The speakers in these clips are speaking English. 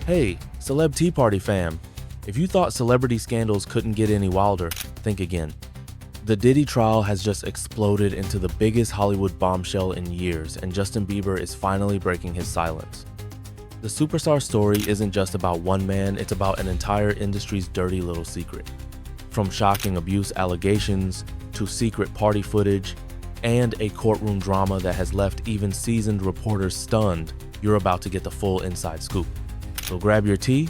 Hey, Celeb Tea Party fam. If you thought celebrity scandals couldn't get any wilder, think again. The Diddy trial has just exploded into the biggest Hollywood bombshell in years, and Justin Bieber is finally breaking his silence. The superstar story isn't just about one man, it's about an entire industry's dirty little secret. From shocking abuse allegations to secret party footage and a courtroom drama that has left even seasoned reporters stunned, you're about to get the full inside scoop. So grab your tea,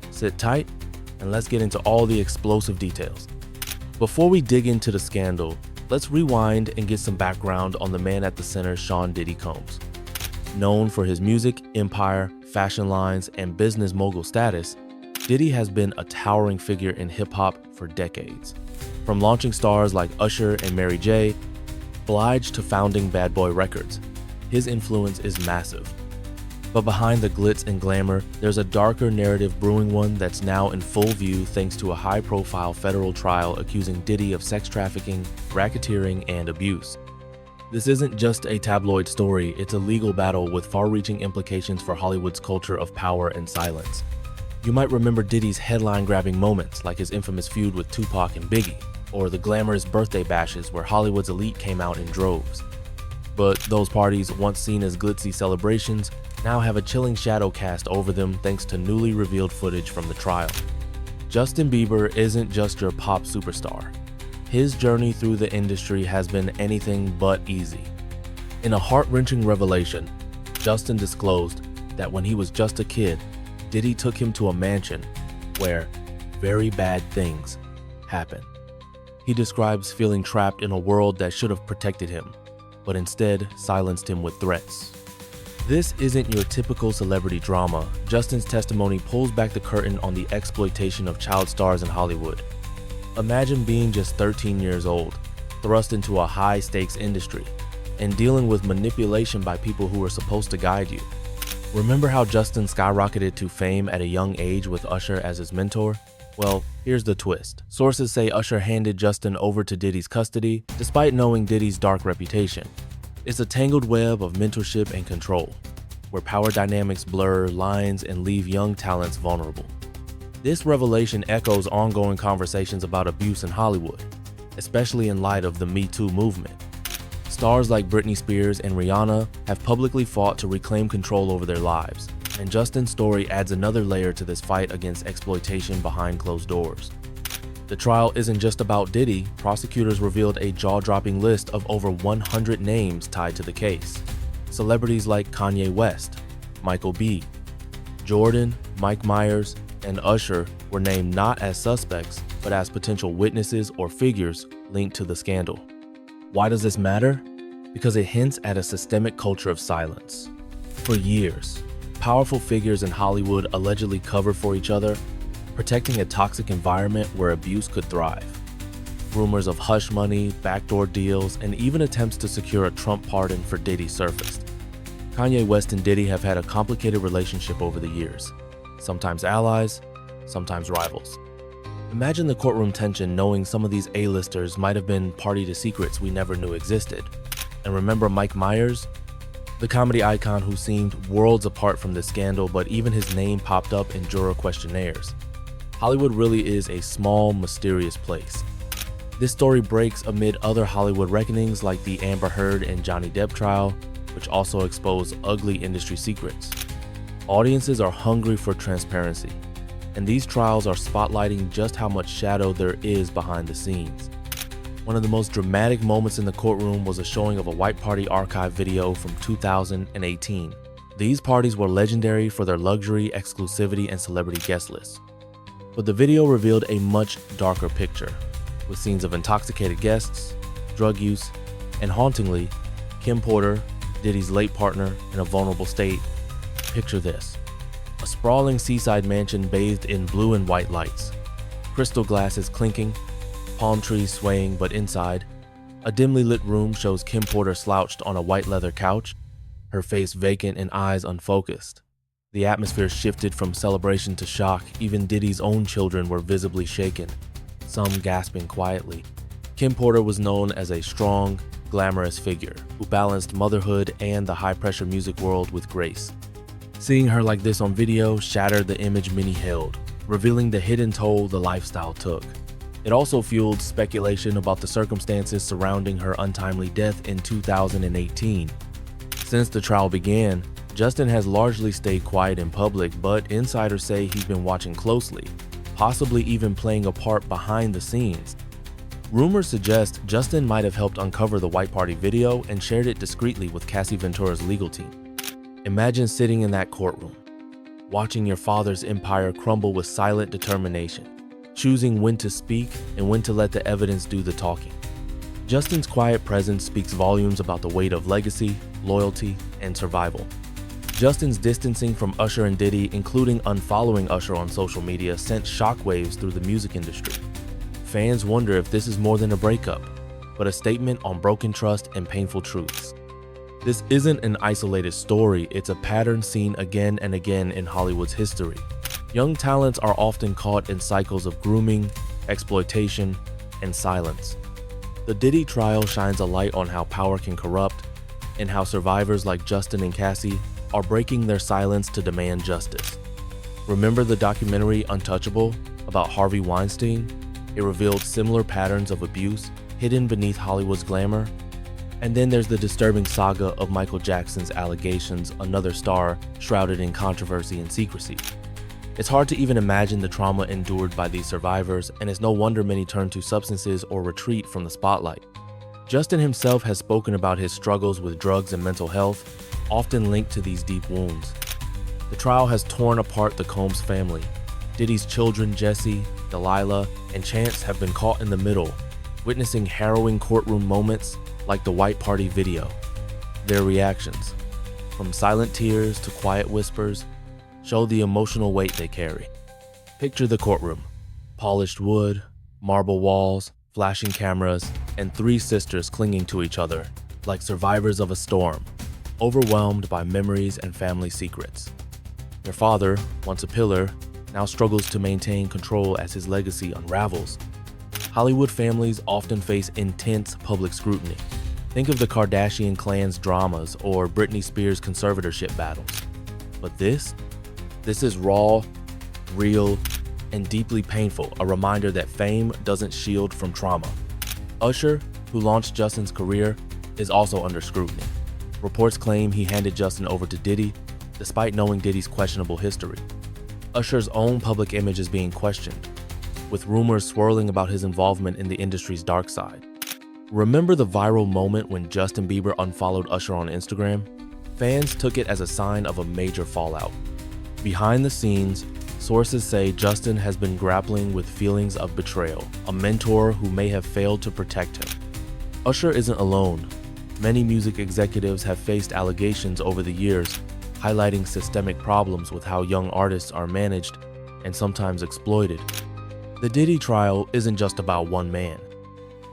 sit tight, and let's get into all the explosive details. Before we dig into the scandal, let's rewind and get some background on the man at the center, Sean Diddy Combs. Known for his music, empire, fashion lines, and business mogul status, Diddy has been a towering figure in hip-hop for decades. From launching stars like Usher and Mary J. Blige to founding Bad Boy Records, his influence is massive. But behind the glitz and glamour, there's a darker narrative brewing, one that's now in full view thanks to a high-profile federal trial accusing Diddy of sex trafficking, racketeering, and abuse. This isn't just a tabloid story, it's a legal battle with far-reaching implications for Hollywood's culture of power and silence. You might remember Diddy's headline-grabbing moments, like his infamous feud with Tupac and Biggie, or the glamorous birthday bashes where Hollywood's elite came out in droves. But those parties, once seen as glitzy celebrations, now have a chilling shadow cast over them thanks to newly revealed footage from the trial. Justin Bieber isn't just your pop superstar. His journey through the industry has been anything but easy. In a heart-wrenching revelation, Justin disclosed that when he was just a kid, Diddy took him to a mansion where very bad things happened. He describes feeling trapped in a world that should have protected him, but instead silenced him with threats. This isn't your typical celebrity drama. Justin's testimony pulls back the curtain on the exploitation of child stars in Hollywood. Imagine being just 13 years old, thrust into a high-stakes industry, and dealing with manipulation by people who were supposed to guide you. Remember how Justin skyrocketed to fame at a young age with Usher as his mentor? Well, here's the twist. Sources say Usher handed Justin over to Diddy's custody, despite knowing Diddy's dark reputation. It's a tangled web of mentorship and control, where power dynamics blur lines and leave young talents vulnerable. This revelation echoes ongoing conversations about abuse in Hollywood, especially in light of the Me Too movement. Stars like Britney Spears and Rihanna have publicly fought to reclaim control over their lives, and Justin's story adds another layer to this fight against exploitation behind closed doors. The trial isn't just about Diddy. Prosecutors revealed a jaw-dropping list of over 100 names tied to the case. Celebrities like Kanye West, Michael B., Jordan, Mike Myers, and Usher were named not as suspects, but as potential witnesses or figures linked to the scandal. Why does this matter? Because it hints at a systemic culture of silence. For years, powerful figures in Hollywood allegedly covered for each other, protecting a toxic environment where abuse could thrive. Rumors of hush money, backdoor deals, and even attempts to secure a Trump pardon for Diddy surfaced. Kanye West and Diddy have had a complicated relationship over the years, sometimes allies, sometimes rivals. Imagine the courtroom tension knowing some of these A-listers might have been party to secrets we never knew existed. And remember Mike Myers? The comedy icon who seemed worlds apart from this scandal, but even his name popped up in juror questionnaires. Hollywood really is a small, mysterious place. This story breaks amid other Hollywood reckonings like the Amber Heard and Johnny Depp trial, which also expose ugly industry secrets. Audiences are hungry for transparency, and these trials are spotlighting just how much shadow there is behind the scenes. One of the most dramatic moments in the courtroom was a showing of a White Party archive video from 2018. These parties were legendary for their luxury, exclusivity, and celebrity guest lists. But the video revealed a much darker picture, with scenes of intoxicated guests, drug use, and hauntingly, Kim Porter, Diddy's late partner, in a vulnerable state. Picture this: a sprawling seaside mansion bathed in blue and white lights, crystal glasses clinking, palm trees swaying, but inside, a dimly lit room shows Kim Porter slouched on a white leather couch, her face vacant and eyes unfocused. The atmosphere shifted from celebration to shock. Even Diddy's own children were visibly shaken, some gasping quietly. Kim Porter was known as a strong, glamorous figure who balanced motherhood and the high-pressure music world with grace. Seeing her like this on video shattered the image many held, revealing the hidden toll the lifestyle took. It also fueled speculation about the circumstances surrounding her untimely death in 2018. Since the trial began, Justin has largely stayed quiet in public, but insiders say he's been watching closely, possibly even playing a part behind the scenes. Rumors suggest Justin might have helped uncover the White Party video and shared it discreetly with Cassie Ventura's legal team. Imagine sitting in that courtroom, watching your father's empire crumble with silent determination, choosing when to speak and when to let the evidence do the talking. Justin's quiet presence speaks volumes about the weight of legacy, loyalty, and survival. Justin's distancing from Usher and Diddy, including unfollowing Usher on social media, sent shockwaves through the music industry. Fans wonder if this is more than a breakup, but a statement on broken trust and painful truths. This isn't an isolated story, it's a pattern seen again and again in Hollywood's history. Young talents are often caught in cycles of grooming, exploitation, and silence. The Diddy trial shines a light on how power can corrupt and how survivors like Justin and Cassie are breaking their silence to demand justice. Remember the documentary Untouchable about Harvey Weinstein? It revealed similar patterns of abuse hidden beneath Hollywood's glamour. And then there's the disturbing saga of Michael Jackson's allegations, another star shrouded in controversy and secrecy. It's hard to even imagine the trauma endured by these survivors, and it's no wonder many turn to substances or retreat from the spotlight. Justin himself has spoken about his struggles with drugs and mental health, often linked to these deep wounds. The trial has torn apart the Combs family. Diddy's children, Jesse, Delilah, and Chance, have been caught in the middle, witnessing harrowing courtroom moments like the White Party video. Their reactions, from silent tears to quiet whispers, show the emotional weight they carry. Picture the courtroom: polished wood, marble walls, flashing cameras, and three sisters clinging to each other like survivors of a storm, overwhelmed by memories and family secrets. Their father, once a pillar, now struggles to maintain control as his legacy unravels. Hollywood families often face intense public scrutiny. Think of the Kardashian clan's dramas or Britney Spears' conservatorship battles. But this is raw, real, and deeply painful, a reminder that fame doesn't shield from trauma. Usher, who launched Justin's career, is also under scrutiny. Reports claim he handed Justin over to Diddy, despite knowing Diddy's questionable history. Usher's own public image is being questioned, with rumors swirling about his involvement in the industry's dark side. Remember the viral moment when Justin Bieber unfollowed Usher on Instagram? Fans took it as a sign of a major fallout. Behind the scenes, sources say Justin has been grappling with feelings of betrayal, a mentor who may have failed to protect him. Usher isn't alone. Many music executives have faced allegations over the years, highlighting systemic problems with how young artists are managed and sometimes exploited. The Diddy trial isn't just about one man.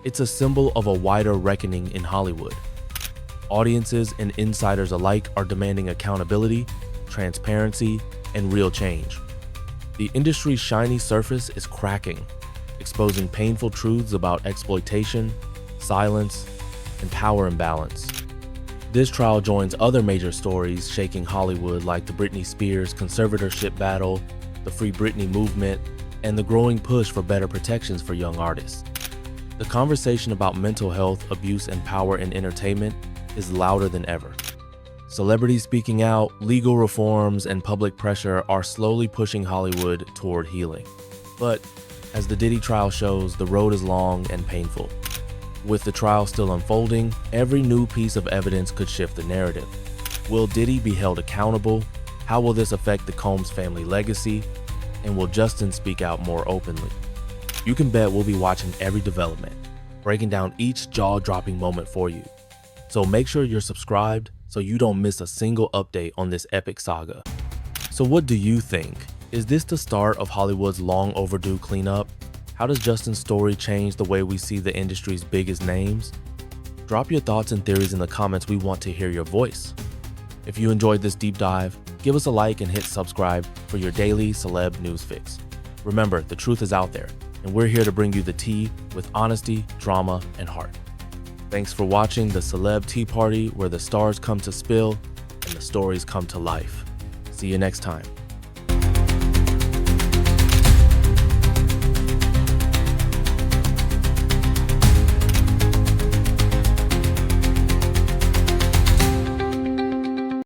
It's a symbol of a wider reckoning in Hollywood. Audiences and insiders alike are demanding accountability, transparency, and real change. The industry's shiny surface is cracking, exposing painful truths about exploitation, silence, and power imbalance. This trial joins other major stories shaking Hollywood, like the Britney Spears conservatorship battle, the Free Britney movement, and the growing push for better protections for young artists. The conversation about mental health, abuse, and power in entertainment is louder than ever. Celebrities speaking out, legal reforms, and public pressure are slowly pushing Hollywood toward healing. But as the Diddy trial shows, the road is long and painful. With the trial still unfolding, every new piece of evidence could shift the narrative. Will Diddy be held accountable? How will this affect the Combs family legacy? And will Justin speak out more openly? You can bet we'll be watching every development, breaking down each jaw-dropping moment for you. So make sure you're subscribed so you don't miss a single update on this epic saga. So what do you think? Is this the start of Hollywood's long overdue cleanup? How does Justin's story change the way we see the industry's biggest names? Drop your thoughts and theories in the comments. We want to hear your voice. If you enjoyed this deep dive, give us a like and hit subscribe for your daily celeb news fix. Remember, the truth is out there, and we're here to bring you the tea with honesty, drama, and heart. Thanks for watching the Celeb Tea Party, where the stars come to spill and the stories come to life. See you next time.